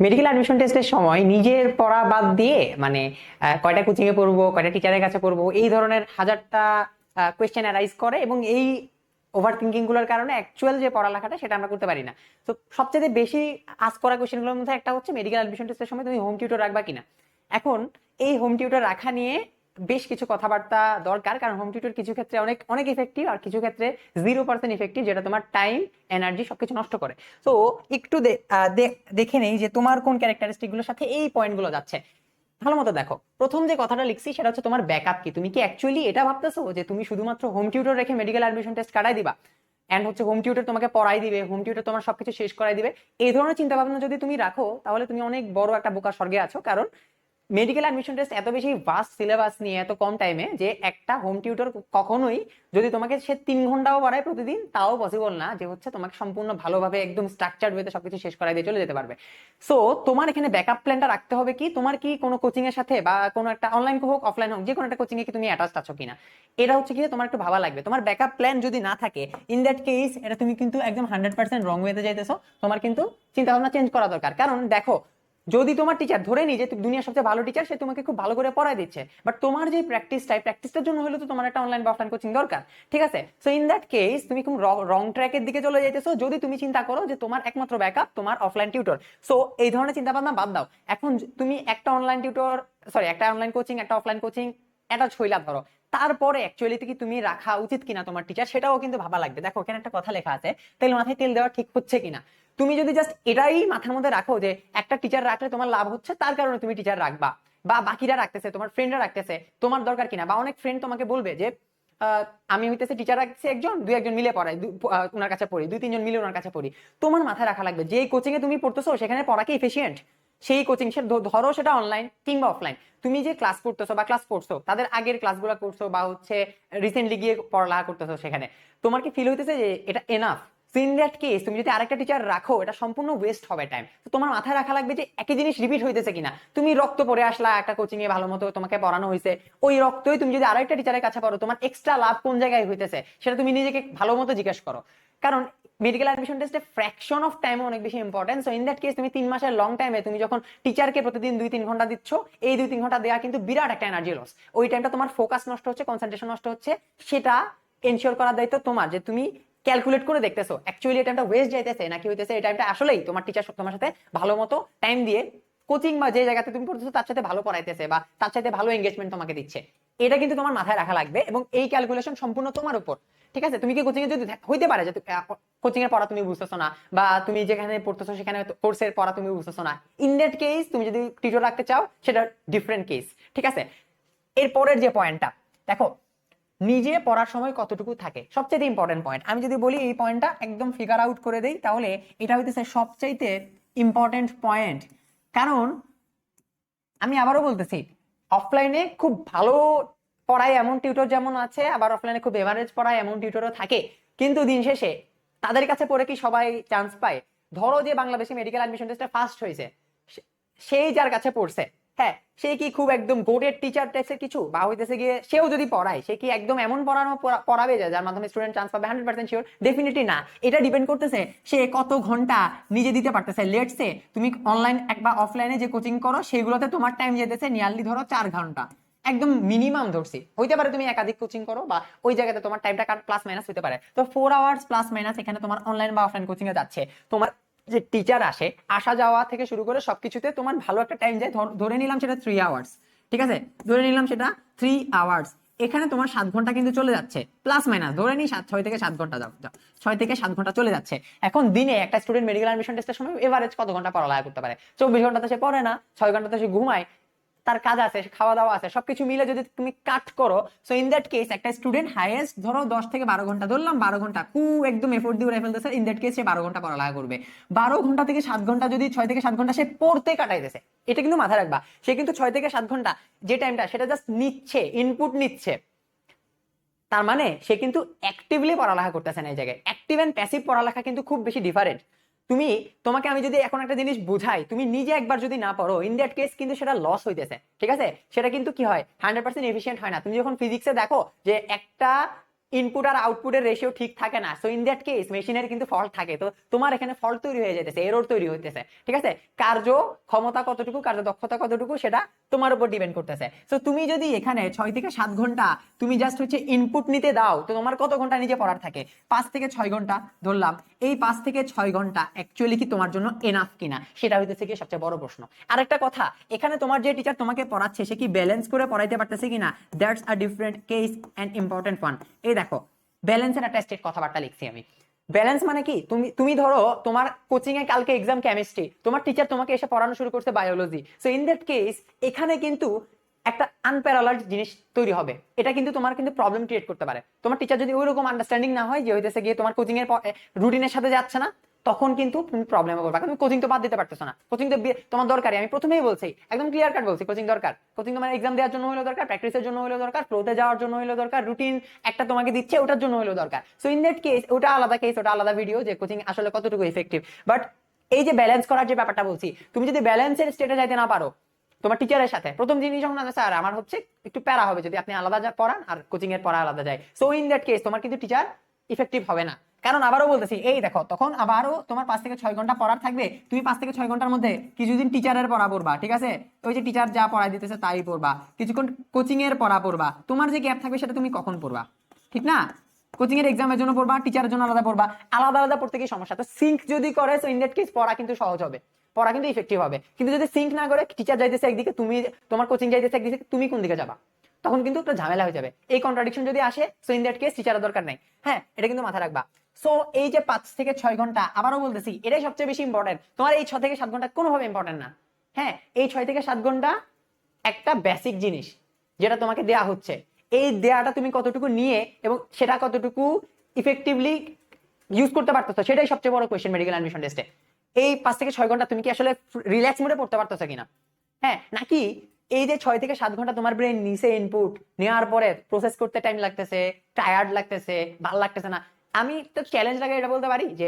Medical admission টেস্টের সময় নিজের পড়া বাদ দিয়ে মানে কয়টা কোচিং এ পড়বো, কয়টা টিচারের কাছে পড়বো, এই ধরনের হাজারটা কোয়েশ্চেন অ্যারাইজ করে এবং এই ওভার থিঙ্কিং গুলোর কারণে অ্যাকচুয়াল যে পড়ালেখাটা সেটা আমরা করতে পারি না। তো সবচেয়ে বেশি আজ করা কোয়েশ্চেন গুলোর মধ্যে একটা হচ্ছে মেডিকেল অ্যাডমিশন টেস্টের সময় তুমি হোম টিউটর রাখবা কিনা। এখন এই হোম টিউটর রাখা নিয়ে বেশ কিছু কথাবার্তা দরকার, কারণ হোম টিউটর কিছু ক্ষেত্রে অনেক অনেক ইফেক্টিভ আর কিছু ক্ষেত্রে 0% ইফেক্টিভ, যেটা তোমার টাইম এনার্জি সবকিছু নষ্ট করে। তো একটু দেখে নেই যে তোমার কোন ক্যারেক্টারিস্টিক গুলোর সাথে এই পয়েন্ট গুলো যাচ্ছে। ভালো মতো দেখো, প্রথম যে কথাটা লিখছি সেটা হচ্ছে তোমার ব্যাকআপ কি। তুমি কি অ্যাকচুয়ালি এটা ভাবতেছো যে তুমি শুধুমাত্র হোম টিউটর রেখে মেডিকেল অ্যাডমিশন টেস্ট কাটাই দিবা এন্ড হচ্ছে হোম টিউটর তোমাকে পড়াই দিবে, হোম টিউটর তোমার সবকিছু শেষ করাই দিবে? এই ধরনের চিন্তা ভাবনা যদি তুমি রাখো তাহলে তুমি অনেক বড় একটা বোকা স্বর্গে আছো। কারণ মেডিকেল অ্যাডমিশন টেস্ট এত বেশি ভাস্ট সিলেবাস নিয়ে এত কম টাইমে যে একটা হোম টিউটর কখনোই যদি তোমাকে সে 3 ঘন্টাও পড়ায় প্রতিদিন, তাও পসিবল না যে হচ্ছে তোমাকে সম্পূর্ণ ভালোভাবে একদম স্ট্রাকচার্ড ওয়েতে সবকিছু শেষ করাই দিয়ে চলে যেতে পারবে। সো তোমার এখানে ব্যাকআপ প্ল্যানটা রাখতে হবে কি, তোমার কি কোনো কোচিং এর সাথে বা কোনো একটা অনলাইন হোক অফলাইন হোক যে কোনো একটা কোচিং এ কি তুমি অ্যাটাচড আছো কিনা, এটা হচ্ছে কি তোমার একটু ভাবা লাগবে। তোমার ব্যাকআপ প্ল্যান যদি না থাকে, ইন দ্যাট কেস এটা তুমি কিন্তু একদম 100% রং ওয়েতে যাইতেছো। তোমার কিন্তু চিন্তা ভাবনা চেঞ্জ করা দরকার। কারণ দেখো, যদি তোমার টিচার ধরে নি যে দুনিয়ার সবচেয়ে ভালো টিচার, সে তোমাকে খুব ভালো করে পড়ায় দিচ্ছে, বাট তোমার যে প্র্যাকটিসটার জন্য হলো তো তোমার একটা অনলাইন বা অফলাইন কোচিং দরকার। ঠিক আছে, সো ইন দ্যাট কেস তুমি খুব রং ট্র্যাকের দিকে চলে যাইতেছো যদি তুমি চিন্তা করো যে তোমার একমাত্র ব্যাকআপ তোমার অফলাইন টিউটর। সো এই ধরনের চিন্তা ভাবনা বাদ দাও। এখন তুমি একটা অনলাইন টিউটর, সরি একটা অনলাইন কোচিং, একটা অফলাইন কোচিং এটা ছইলা ধরো, তারপরে অ্যাকচুয়ালি কি তুমি রাখা উচিত কিনা তোমার টিচার, সেটাও কিন্তু ভাবা লাগবে। দেখো এখানে একটা কথা লেখা আছে, তেল মাথায় তেল দেওয়া ঠিক হচ্ছে কিনা। তুমি যদি জাস্ট এটাই মাথার মধ্যে রাখো যে একটা টিচার রাখলে তোমার লাভ হচ্ছে তার কারণে তুমি টিচার রাখবা, বা বাকিরা রাখতেছে, তোমার ফ্রেন্ডরা রাখতেছে, তোমার দরকার কিনা। বা অনেক ফ্রেন্ড তোমাকে বলবে যে আমি হইতেছে টিচার রাখছি একজন, দুই একজন মিলে পড়াই, ওনার কাছে পড়ি, দুই তিনজন মিলে ওনার কাছে পড়ি। তোমার মাথায় রাখা লাগবে যে কোচিং এ তুমি পড়তেছো সেখানে পড়া কি এফিসিয়েন্ট। সেই কোচিং সে ধরো সেটা অনলাইন কিংবা অফলাইন, তুমি যে ক্লাস করতেছো বা ক্লাস করছো তাদের আগের ক্লাসগুলো করছো বা হচ্ছে রিসেন্টলি গিয়ে পড়ালেখা করতেছো, সেখানে তোমার কি ফিল হইতেছে যে এটা এনাফ? ইন দ্যাট কেস তুমি যদি আরেকটা টিচার রাখো এটা সম্পূর্ণ ওয়েস্ট হবে টাইম। তো তোমার মাথায় রাখা লাগবে যে একই জিনিস রিপিট হইতেছে কিনা। তুমি রক্ত পড়ে আসলা একটা কোচিং এ, ভালো মতো তোমাকে পড়ানো হয়েছে, ওই রক্তই তুমি যদি আরেকটা টিচারের কাছে পড়ো তোমার এক্সট্রা লাভ কোন জায়গায় হইতেছে সেটা তুমি নিজেকে ভালো মতো জিজ্ঞেস করো। কারণ মেডিকেল অ্যাডমিশন টেস্টে ফ্র্যাকশন অফ টাইম অনেক বেশি important. So in that case তুমি 3 মাসের লং টাইমে তুমি যখন টিচারকে প্রতিদিন 2-3 ঘন্টা দিচ্ছ, এই 2-3 ঘন্টা দেওয়া কিন্তু বিরাট একটা এনার্জি লস। ওই টাইমটা তোমার ফোকাস নষ্ট হচ্ছে, কনসেন্ট্রেশন নষ্ট হচ্ছে, সেটা এনশিওর করার দায়িত্ব তোমার। যে তুমি ক্যালকুলেট করে দেখতেছো অ্যাকচুয়ালি এই টাইমটা ওয়েস্ট যাইতেছে নাকি হইতেছে এই টাইমটা আসলেই তোমার টিচার তোমার সাথে ভালো মতো টাইম দিয়ে কোচিং বা যে জায়গাতে তুমি পড়তেছো তার সাথে ভালো পড়াইতেছে বা তার সাথে ভালো এঙ্গেজমেন্ট তোমাকে দিচ্ছে। এটা কিন্তু তোমার মাথায় রাখা লাগবে এবং এই ক্যালকুলেশন সম্পূর্ণ তোমার উপর। ঠিক আছে, তুমি কি কোচিং এ যদি হইতে পারে যে কোচিং এর পড়া তুমি বুঝতেছো না বা তুমি যেখানে পড়তেছো সেখানে কোর্সের পড়া তুমি বুঝতেছো না, ইন দ্যাট কেস তুমি যদি টিচার রাখতে চাও সেটা ডিফারেন্ট কেস। ঠিক আছে, এরপরের যে পয়েন্টটা দেখো, নিজে পড়ার সময় কতটুকু থাকে সবচেয়ে ইম্পর্টেন্ট পয়েন্ট। আমি যদি বলি এই পয়েন্টটা একদম ফিগার আউট করে দেই তাহলে এটা হইতেছে সবচাইতে ইম্পর্টেন্ট পয়েন্ট। কারণ আমি আবারও বলতেছি, অফলাইনে খুব ভালো পড়ায় এমন টিউটর যেমন আছে, আবার অফলাইনে খুব এভারেজ পড়ায় এমন টিউটরও থাকে। কিন্তু দিন শেষে তাদের কাছে পড়ে কি সবাই চান্স পায়? ধরো যে বাংলাদেশে মেডিকেল অ্যাডমিশন টেস্টে ফার্স্ট হয়েছে, সেই যার কাছে পড়ছে, হ্যাঁ, সে কি খুব একদম গোটেড টিচার টাইপের কিছু বা হইতেছে গিয়ে সেও যদি পড়ায় সে কি একদম এমন পড়াবে যায় যার মাধ্যমে স্টুডেন্ট চান্স পাবে 100% শিওর? ডেফিনেটলি না। এটা ডিপেন্ড করতেছে সে কত ঘন্টা নিজে দিতে পারতেছে। লেটস সে তুমি অনলাইন বা অফলাইনে যে কোচিং করো সেগুলোতে তোমার টাইম যেতেছে নিয়ারলি ধরো 4 ঘন্টা, একদম মিনিমাম ধরছি। হইতে পারে তুমি একাধিক কোচিং করো বা ওই জায়গাতে তোমার টাইমটা প্লাস মাইনাস হতে পারে। তো 4 আওয়ার্স প্লাস মাইনাস এখানে তোমার অনলাইন বা অফলাইন কোচিং এ যাচ্ছে। তোমার যে টিচার আসে, আসা যাওয়া থেকে শুরু করে সবকিছুতে তোমার ভালো একটা টাইম যায়। ধরে নিলাম সেটা 3 আওয়ার্স। ঠিক আছে, ধরে নিলাম সেটা 3 আওয়ার্স। এখানে তোমার 7 ঘন্টা কিন্তু চলে যাচ্ছে, প্লাস মাইনাস ধরে নি 6 থেকে 7 ঘন্টা, যাও 6 থেকে 7 ঘন্টা চলে যাচ্ছে। এখন দিনে একটা স্টুডেন্ট মেডিকেল অ্যাডমিশন টেস্টের সময় এভারেজ কত ঘন্টা পড়ালেখা করতে পারে? 24 ঘন্টাতে সে পড়ে না, 6 ঘন্টাতে সে ঘুমায়, তার কাজ আছে, খাওয়া দাওয়া আছে, সবকিছু মিলে যদি তুমি কাট করো, সো ইন দ্যাট কেস একটা স্টুডেন্ট হাইয়েস্ট ধরো 10 থেকে 12 ঘন্টা, ধরলাম 12 ঘন্টা একদম এফোর্ট দিয়ে ফেলতেছে, ইন দ্যাট কেস সে 12 ঘন্টা পড়ালেখা করবে। 12 ঘন্টা থেকে 7 ঘন্টা, যদি 6 থেকে 7 ঘন্টা সে পড়তে কাটাইতেছে, এটা কিন্তু মাথায় রাখবা। সে কিন্তু 6 থেকে 7 ঘন্টা যে টাইমটা সেটা জাস্ট নিচ্ছে, ইনপুট নিচ্ছে, তার মানে সে কিন্তু অ্যাক্টিভলি পড়ালেখা করতেছে না। এই জায়গায় অ্যাক্টিভ এন্ড প্যাসিভ পড়ালেখা কিন্তু খুব বেশি ডিফারেন্ট। তোমাকে আমি যদি এখন একটা জিনিস বুঝাই, তুমি নিজে একবার যদি না পড়ো, ইন দ্যাট কেস কিন্তু সেটা লস হইতেছে। ঠিক আছে, সেটা কিন্তু কি হয়, 100% এফিসিয়েন্ট হয় না। তুমি যখন ফিজিক্সে দেখো যে একটা ইনপুট আর আউটপুটের রেশিও ঠিক থাকে না, সো ইন দ্যাট কেস মেশিনের কিন্তু ফল্ট থাকে, তো তোমার এখানে ফল্ট তৈরি হয়ে যেতেছে, এরর তৈরি হইতেছে, ঠিক আছে। কার্য ক্ষমতা কতটুকু, কার্য দক্ষতা কতটুকু সেটা তোমার উপর ডিপেন্ড করতেছে। সো তুমি যদি এখানে 6 থেকে 7 ঘন্টা তুমি জাস্ট হচ্ছে ইনপুট নিতে দাও, তো তোমার কত ঘন্টা নিজে পড়ার থাকে? 5 থেকে 6 ঘন্টা ধরলাম। এই 5 থেকে 6 ঘন্টা অ্যাকচুয়ালি কি তোমার জন্য এনাফ কিনা, সেটা হইতেছে কি সবচেয়ে বড় প্রশ্ন। আরেকটা কথা, এখানে তোমার যে টিচার তোমাকে পড়াচ্ছে সে কি ব্যালেন্স করে পড়াইতে পারতেছে কিনা, that's a different case and important one. এই দেখো, ব্যালেন্সের একটা স্টেট কথাবার্তা লিখছি আমি। ব্যালেন্স মানে কি, তুমি তুমি ধরো তোমার কোচিং এ কালকে এক্সাম কেমিস্ট্রি, তোমার টিচার তোমাকে এসে পড়ানো শুরু করছে biology, so in that case এখানে কিন্তু একটা আনপ্যারালাল জিনিস তৈরি হবে, এটা কিন্তু তোমার কিন্তু প্রবলেম ক্রিয়েট করতে পারে। তোমার টিচার যদি ওই রকম আন্ডারস্ট্যান্ডিং না হয় যে হইতেছে গিয়ে তোমার কোচিং এর রুটিনের সাথে যাচ্ছে না, তখন কিন্তু তুমি প্রবলেমে পড়বে। কারণ কোচিং তো বাদ দিতে পারতেছো না, কোচিং তো তোমার দরকারই। আমি প্রথমেই বলছি, একদম ক্লিয়ার কাট বলছি, কোচিং দরকার। কোচিং তোমার এক্সাম দেওয়ার জন্য হলো দরকার, প্র্যাকটিসের জন্য হলো দরকার, ফ্লোতে যাওয়ার জন্য হলো দরকার, রুটিন একটা তোমাকে দিচ্ছে ওটার জন্য হলো দরকার। সো ইন দ্যাট কেস ওটা আলাদা কেস, ওটা আলাদা ভিডিও যে কোচিং আসলে কতটুকু ইফেক্টিভ। বাট এই যে ব্যালেন্স করার যে ব্যাপারটা বলছি, তুমি যদি ব্যালেন্সের স্টেটে যাইতে না পারো তোমার টিচারের সাথে, প্রথম জিনিস যখন স্যার আমার হচ্ছে একটু প্যারা হবে যদি আপনি আলাদা পড়ান আর কোচিং এর পড়া আলাদা যায়, সো ইন দ্যাট কেস তোমার কিন্তু টিচার ইফেক্টিভ হবে না। কারণ আবারও বলতেছি, এই দেখো তখন আবারও তোমার 5 থেকে 6 ঘন্টা পড়ার থাকবে, তুমি 5 থেকে 6 ঘন্টার মধ্যে কিছুদিন টিচারের পড়া পড়বা, ঠিক আছে, ওই যে টিচার যা পড়াই দিতেছে তাই পড়বা, কিছুক্ষণ কোচিং এর পড়া পড়বা, তোমার যে গ্যাপ থাকবে সেটা তুমি কখন পড়বা, ঠিক না? কোচিং এর এক্সামের জন্য পড়বা, টিচারের জন্য আলাদা পড়বা, আলাদা আলাদা পড়তে কি সমস্যা? তো সিঙ্ক যদি করে সো ইন দ্যাট কেস পড়া কিন্তু সহজ হবে, পড়া কিন্তু ইফেক্টিভ হবে। কিন্তু যদি সিঙ্ক না করে, টিচার যাইতেছে একদিকে, তুমি তোমার কোচিং যাইতেছে একদিকে, তুমি কোন দিকে যাবা? তখন কিন্তু একটা ঝামেলা হয়ে যাবে। এই কন্ট্রাডিকশন যদি আসে সো ইন দ্যাট কেস টিচারের দরকার নাই। হ্যাঁ, এটা কিন্তু মাথায় রাখবা। সো এই যে 5 থেকে 6 ঘন্টা, আবারও বলতেছি এটাই সবচেয়ে বেশি ইম্পর্টেন্ট। তোমার এই 6 থেকে 7 ঘন্টা কোনোভাবে ইম্পর্টেন্ট না। হ্যাঁ, এই 6 থেকে 7 ঘন্টা একটা বেসিক জিনিস যেটা তোমাকে দেয়া হচ্ছে, এই দেয়াটা তুমি কতটুকু নিয়ে এবং সেটা কতটুকু ইফেক্টিভলি ইউজ করতে পারতেছো, সেটাই সবচেয়ে বড় কোয়েশ্চেন মেডিকেল অ্যাডমিশন টেস্টে। এই 5 থেকে 6 ঘন্টা তুমি কি আসলে রিল্যাক্স মোডে পড়তে পারতেছো কিনা? হ্যাঁ, নাকি এই যে 6 থেকে 7 ঘন্টা তোমার ব্রেন নিচে ইনপুট নেওয়ার পরে প্রসেস করতে টাইম লাগতেছে, টায়ার্ড লাগতেছে, ভালো লাগতেছে না। আমি তো চ্যালেঞ্জ লাগে এটা বলতে পারি যে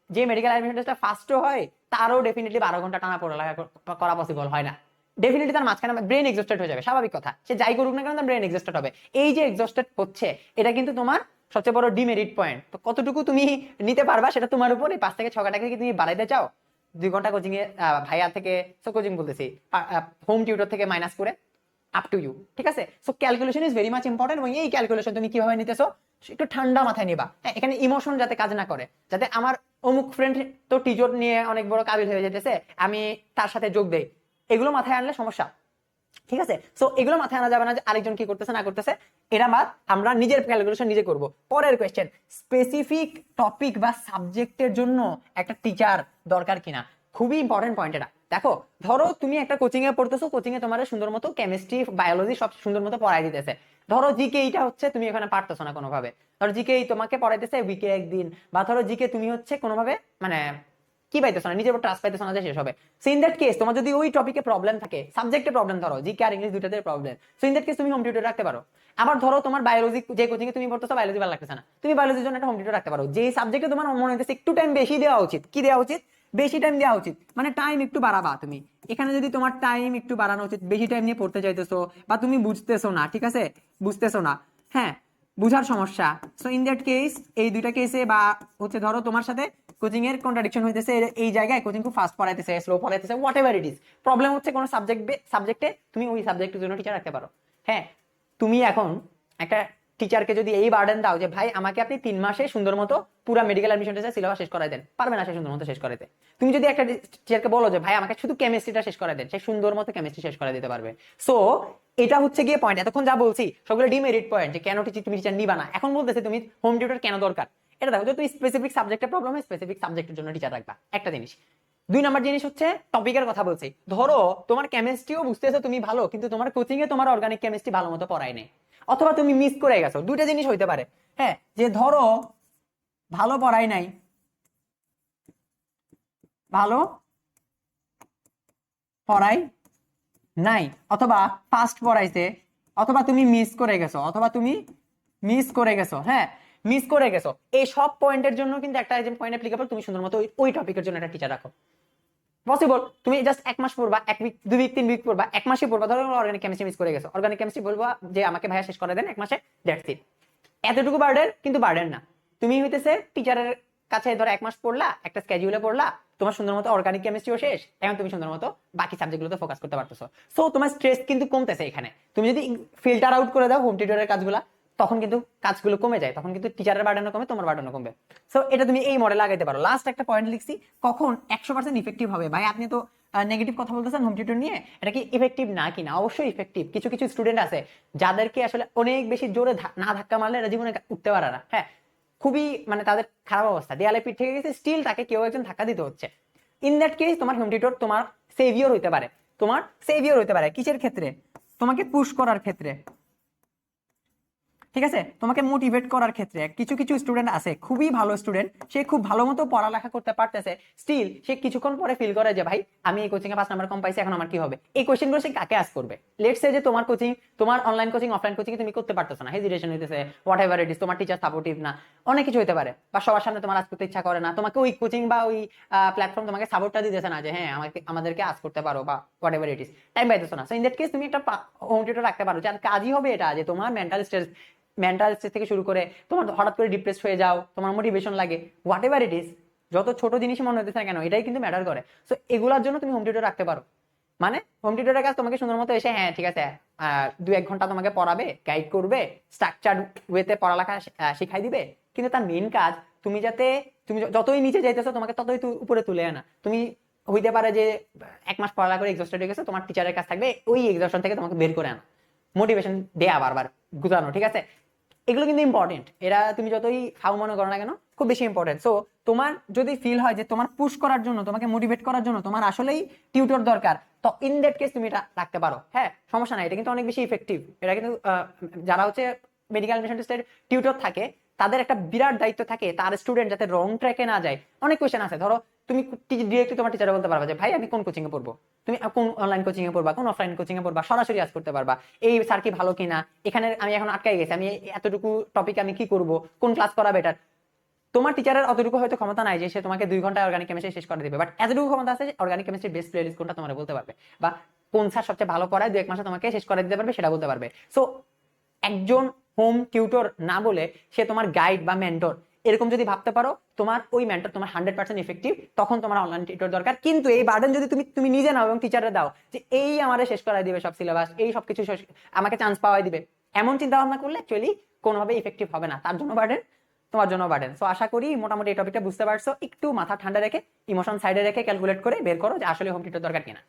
যে মেডিকেল অ্যাডমিশন টেস্টটা ফার্স্টও হয় তারও ডেফিনেটলি 12 ঘন্টা টানা পড়ালেখা করা পসিবল হয় না। ডেফিনেটলি তার মাঝখানে ব্রেন এক্সস্টেড হয়ে যাবে, স্বাভাবিক কথা, সে যাই করুক না কেন তার ব্রেন এক্সস্টেড হবে। এই যে এক্সস্টেড হচ্ছে, এটা কিন্তু তোমার সবচেয়ে বড় ডিমেরিট পয়েন্ট। তো কতটুকু তুমি নিতে পারবা সেটা তোমার উপর। এই 5 থেকে 6 ঘন্টাকে কি তুমি বাড়াইতে চাও 2 ঘন্টা কোচিং এ ভাইয়া থেকে, কোচিং বলতেছি হোম টিউটর থেকে মাইনাস করে, আপ টু ইউ, ঠিক আছে। So calculation is very much important, এবং এই ক্যালকুলেশন তুমি কিভাবে নিতেছো একটু ঠান্ডা মাথায় নিবা। হ্যাঁ, এখানে ইমোশন যাতে কাজ না করে, যাতে আমার অমুক ফ্রেন্ড তো টিজর নিয়ে অনেক বড় কাবিল হয়ে যেতেছে, আমি তার সাথে যোগ দেই, এগুলো মাথায় আনলে সমস্যা, ঠিক আছে। সো এগুলো মাথায় আনা যাবে না যে আরেকজন কি করতেছে না করতেছে, এটা বাদ, আমরা নিজের ক্যালকুলেশন নিজে করব। পরের কোয়েশ্চেন, স্পেসিফিক টপিক বা সাবজেক্টের জন্য একটা টিচার দরকার কিনা, খুবই ইম্পর্টেন্ট পয়েন্ট এটা। দেখো, ধরো তুমি একটা কোচিং এ পড়তেছো, কোচিং এ তোমার সুন্দর মতো কেমিস্ট্রি বায়োলজি সব সুন্দর মতো পড়াই দিতেছে। ধরো জিকে এইটা হচ্ছে তুমি এখানে পারতেছো না কোনোভাবে, ধরো জিকে তোমাকে পড়াইতেছে উইকে একদিন, বা ধরো জিকে তুমি হচ্ছে কোনোভাবে মানে কি পাইতেছো না, নিজের উপর ট্রাস্ট পাইতেছো না যে শেষ হবে। সো ইন দ্যাট কেস তোমার যদি ওই টপিকে প্রবলেম থাকে, সাবজেক্টে প্রবলেম, ধরো জিকে আর ইংলিশ দুটাতে problem, so in that case তুমি হোম টিউটর রাখতে পারো। আবার ধরো তোমার বায়োলজি যে কোচিং এ তুমি পড়তেছো বায়োলজি ভালো লাগতেছে না, তুমি বায়োলজির জন্য একটা হোম টিউটর রাখতে পারো। যে সাবজেক্টে তোমার মনে হচ্ছে একটু টাইম বেশি দেওয়া উচিত, কি দেওয়া উচিত, বেশি টাইম দেওয়া উচিত, মানে টাইম একটু বাড়াবা তুমি। এখানে যদি তোমার টাইম একটু বাড়ানো উচিত, বেশি টাইম নিয়ে পড়তে চাইতেছো বা তুমি বুঝতেছো না, ঠিক আছে, বুঝতেছো না, হ্যাঁ, বুঝার সমস্যা, সো ইন দ্যাট কেস এই দুইটা কেসে, বা হচ্ছে ধরো তোমার সাথে কোচিং এর কন্ট্রাডিকশন হইতেছে, এই জায়গায় কোচিং খুব ফাস্ট পড়াইতেছে, স্লো পড়াইতেছে, whatever it is, problem হচ্ছে কোন সাবজেক্টে তুমি ওই সাবজেক্টের জন্য টিচার রাখতে পারো। হ্যাঁ, তুমি এখন একটা টিচারকে যদি এই বার্ডেন দাও যে ভাই আমাকে আপনি 3 মাসে সুন্দর মতো পুরো মেডিকেল অ্যাডমিশন টেস্টের সিলেবাস শেষ করাই দেন, পারবে না সে সুন্দর মতো শেষ করাইতে। তুমি যদি একটা টিচারকে বলো যে ভাই আমাকে শুধু কেমিস্ট্রিটা শেষ করাই দেন, সে সুন্দর মতো কেমিস্ট্রি শেষ করে দিতে পারবে। সো এটা হচ্ছে গিয়ে পয়েন্ট। এতক্ষণ যা বলছি সবগুলো ডিমেরিট পয়েন্ট, যে কেন তুমি টিচার নিবা না। এখন বলতেছে তুমি হোম টিউটর কেন দরকার, এটা দেখো, যে তুই স্পেসিফিক সাবজেক্টের প্রবলেম হয়, স্পেসিফিক সাবজেক্টের জন্য টিচার রাখবা, একটা জিনিস। 2 নম্বর জিনিস হচ্ছে টপিকের কথা বলছি। ধরো তোমার কেমিস্ট্রিও বুঝতেছো তুমি ভালো, কিন্তু তোমার কোচিং এ তোমার অর্গানিক কেমিস্ট্রি ভালো মতো পড়ায় নেই, অথবা তুমি মিস করে গেছো। দুইটা জিনিস হইতে পারে। হ্যাঁ, যে ধরো ভালো পড়াই নাই, ভালো পড়াই নাই, অথবা ফাস্ট পড়াইছে, অথবা তুমি মিস করে গেছো, হ্যাঁ, মিস করে গেছো। এই সব পয়েন্টের জন্য কিন্তু একটা পয়েন্ট অ্যাপ্লিকেবল, তুমি সুন্দর মতো ওই টপিকের জন্য একটা টিচার রাখো। পসিবল, তুমি জাস্ট 1 মাস পড়বা, 1 উইক 2 উইক 3 উইক পড়বা, 1 মাসে পড়বা। ধরো অর্গানিক কেমিস্ট্রি মিস করে গেছো, অর্গানিক কেমিস্ট্রি বলবো যে আমাকে ভাইয়া শেষ করে দেন 1 মাসে, দ্যাটস ইট। এতটুকু বার্ডেন কিন্তু বার্ডেন না। তুমি হইতেছে টিচারের কাছে ধরো 1 মাস পড়লা, একটা স্কেডিউলে পড়লা, তোমার সুন্দর মতো অর্গানিক কেমিস্ট্রিও শেষ, এখন তুমি সুন্দর মতো বাকি সাবজেক্টগুলোতে ফোকাস করতে পারতেছো। সো তোমার স্ট্রেস কিন্তু কমতেছে এখানে। তুমি যদি ফিল্টার আউট করে দাও হোম টিউটরের কাজগুলা, তখন কিন্তু কাজগুলো কমে যায়, তখন কিন্তু টিচারের বার্ডেনও কমে, তোমার বার্ডেনও কমবে। সো এটা তুমি এই মডেলে লাগাইতে পারো। লাস্ট একটা পয়েন্ট লিখছি, কখন 100% ইফেক্টিভ হবে। ভাই আপনি তো নেগেটিভ কথা বলতেছেন হোম টিউটর নিয়ে, এটা কি ইফেক্টিভ না কিনা? অবশ্যই ইফেক্টিভ। কিছু কিছু স্টুডেন্ট আছে যাদেরকে আসলে অনেক বেশি জোরে না ধাক্কা মারলে এরা জীবনে উঠতে পারে না, হ্যাঁ, খুবই মানে তাদের খারাপ অবস্থা, দেয়ালে পিঠ থেকে গেছে, স্টিল তাকে কেউ একজন ধাক্কা দিতে হচ্ছে। ইন দ্যাট কেস তোমার হোম টিউটর তোমার সেভিয়র হইতে পারে। তোমার সেভিয়র হইতে পারে কিসের ক্ষেত্রে? তোমাকে পুশ করার ক্ষেত্রে, ঠিক আছে, তোমাকে মোটিভেট করার ক্ষেত্রে। কিছু কিছু স্টুডেন্ট আছে খুবই ভালো স্টুডেন্ট, সে খুব ভালো মতো পড়ালেখা করতে পারতেছে, স্টিল সে কিছুক্ষণ পরে ফিল করে যে ভাই আমি এই কোচিং এ 5 নাম্বার কম পাইছি, এখন আমার কি হবে? এই কোশ্চেনগুলো সে কাকে আস্ক করবে? লেটস সে যে তোমার কোচিং, তোমার অনলাইন কোচিং অফলাইন কোচিং তুমি করতে পারতেছো না, হেজিটেশন হইতেছে, হোয়াট এভার ইট ইজ, তোমার টিচার সাপোর্টিভ না, অনেক কিছু হতে পারে, বা সবার সামনে তোমার আস্ক করতে ইচ্ছা করে না, তোমাকে ওই কোচিং বা ওই প্ল্যাটফর্ম তোমাকে সাপোর্টটা দিতেছে না যে হ্যাঁ আমাদেরকে আস্ক করতে পারো, বা whatever it is, time পাইতেছো না। সো ইন দ্যাট কেস তুমি একটা হোম টিউটর রাখতে পারো, যার কাজই হবে এটা যে তোমার মেন্টাল স্ট্রেস থেকে শুরু করে তোমার হঠাৎ করে ডিপ্রেসড হয়ে যাও, তোমার মোটিভেশন লাগে, হোয়াট এভার ইট ইজ, যত ছোট জিনিসই মনে হতেছে না কেন, এটাই কিন্তু ম্যাটার করে। সো এগুলোর জন্য তুমি হোম টিউটর রাখতে পারো। মানে হোম টিউটরের কাজ তোমাকে সুন্দর মতো এসে হ্যাঁ ঠিক আছে 2-1 ঘন্টা তোমাকে পড়াবে, গাইড করবে, স্ট্রাকচার ওয়েতে পড়ালেখা শিখাই দিবে, কিন্তু তার মেইন কাজ তুমি যতই নিচে যাইতেছো তোমাকে ততই উপরে তুলে আনা। তুমি হইতে পারে যে 1 মাস পড়ালেখা করে এক্সস্টেড হয়ে গেছে, তোমার টিচারের কাছ থাকবে ওই এক্সস্টন থেকে তোমাকে বের করে আনা, মোটিভেশন দেয়া বারবার গুজানো, ঠিক আছে? এগুলো কিন্তু ইম্পর্টেন্ট, এরা তুমি যতই খাও মনে করো না কেন খুব বেশি ইম্পর্টেন্ট। সো তোমার যদি ফিল হয় যে তোমার পুশ করার জন্য, তোমাকে মোটিভেট করার জন্য তোমার আসলেই টিউটর দরকার, তো ইন দ্যাট কেস তুমি এটা রাখতে পারো, হ্যাঁ, সমস্যা নাই, এটা কিন্তু অনেক বেশি ইফেক্টিভ। এটা কিন্তু যারা হচ্ছে মেডিকেল অ্যাডমিশন টিউটর থাকে তাদের একটা বিরাট দায়িত্ব থাকে তার স্টুডেন্ট যাতে রং ট্র্যাকে না যায়। অনেক কোয়েশ্চেন আছে, ধরো তুমি ডিরেক্টলি তোমার টিচারে বলতে পারবা যে ভাই আমি কোন কোচিং এ পড়বো, তুমি কোন অনলাইন কোচিং এ পড়বা, কোন অফলাইন কোচিং এ পড়বা, সরাসরি আজ করতে পারবা এই স্যার কি ভালো কিনা, এখানে আমি এখন আটকাই গেছি, আমি এতটুকু টপিক আমি কি করব, কোন ক্লাস করা বেটার। তোমার টিচারের অতটুকু হয়তো ক্ষমতা নাই যে সে তোমাকে 2 ঘন্টায় অর্গানিক কেমিস্ট্রি শেষ করে দিবে, বাট এতটুকু ক্ষমতা আছে যে অর্গানিক কেমিস্ট্রির বেস্ট প্লেলিস্ট কোনটা তোমার বলতে পারবে, বা কোন স্যার সবচেয়ে ভালো পড়ায় 2-1 মাসে তোমাকে শেষ করে দিতে পারবে সেটা বলতে পারবে। সো একজন হোম টিউটর না বলে সে তোমার গাইড বা মেন্টর, এরকম যদি ভাবতে পারো, তোমার ওই মেন্টর তোমার 100% ইফেক্টিভ, তখন তোমার অনলাইন টিউটর দরকার। কিন্তু এই বার্ডেন যদি তুমি নিজে নাও এবং টিচারে দাও যে এই আমারে শেষ করাই দিবে সব সিলেবাস, এই সবকিছু আমাকে চান্স পাওয়াই দিবে, এমন চিন্তা ভাবনা করলে অ্যাকচুয়ালি কোনোভাবে ইফেক্টিভ হবে না, তার জন্য বার্ডেন, তোমার জন্য বার্ডেন। সো আশা করি মোটামুটি এই টপিকটা বুঝতে পারছো। একটু মাথা ঠান্ডা রেখে, ইমোশন সাইডে রেখে ক্যালকুলেট করে বের করো যে আসলে হোম টিউটর দরকার কিনা।